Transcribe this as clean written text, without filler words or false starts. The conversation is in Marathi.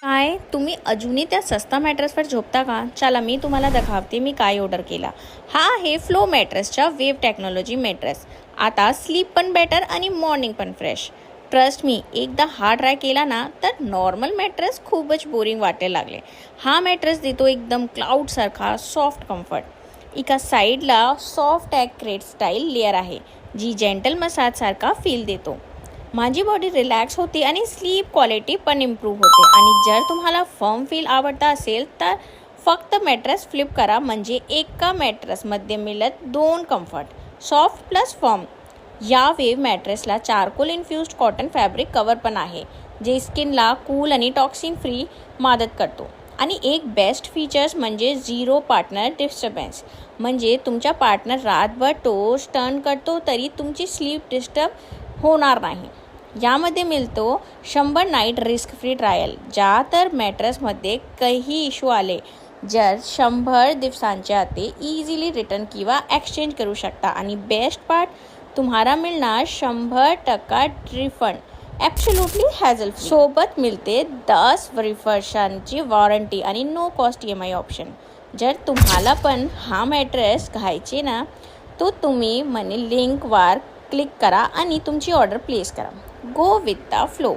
काय तुम्ही अजूनही त्या सस्ता मॅट्रेसवर झोपता का? चला मी तुम्हाला दाखवते मी काय ऑर्डर केला. हा आहे फ्लो मॅट्रेसचा वेव टेक्नॉलॉजी मॅट्रेस. आता स्लीप पण बेटर आणि मॉर्निंग पण फ्रेश. ट्रस्ट मी, एकदा हा ट्राय केला ना तर नॉर्मल मॅट्रेस खूपच बोरिंग वाटायला लागले. हा मॅट्रेस देतो एकदम क्लाउडसारखा सॉफ्ट कम्फर्ट. एका साईडला सॉफ्ट ॲक्रेट स्टाईल लेअर आहे जी जेंटल मसाजसारखा फील देतो. माझी बॉडी रिलॅक्स होते आणि स्लीप क्वालिटी पण इम्प्रूव्ह होते. आणि जर तुम्हाला फर्म फील आवडता असेल तर फक्त मॅट्रेस फ्लिप करा, म्हणजे एका मॅट्रेसमध्ये मिळत दोन कम्फर्ट, सॉफ्ट प्लस फर्म. या वेव मॅट्रेसला charcoal infused cotton fabric cover पण आहे, जे स्किनला कूल आणि टॉक्सिन फ्री मदत करतो. आणि एक बेस्ट फीचर्स म्हणजे झिरो पार्टनर डिस्टर्बन्स, म्हणजे तुमच्या पार्टनर रातभर टोस टर्न करतो तरी तुमची स्लीप डिस्टर्ब होणार नाही. यामध्ये मिळतो 100 नाईट रिस्क फ्री ट्रायल. ज्या तर मॅट्रेसमध्ये काही इश्यू आले जर 100 दिवसांच्या आधी इझिली रिटर्न किंवा एक्सचेंज करू शकता. आणि बेस्ट पार्ट, तुम्हाला मिळणार 100% रिफंड ॲब्सोल्युटली हॅझल फ्री. सोबत मिळते 10 वर्षांची वॉरंटी आणि नो कॉस्ट EMI ऑप्शन. जर तुम्हाला पण हा मॅट्रेस घ्यायचे ना तो तुम्ही मनी लिंकवर क्लिक करा आणि तुमची ऑर्डर प्लेस करा. Go with the flow.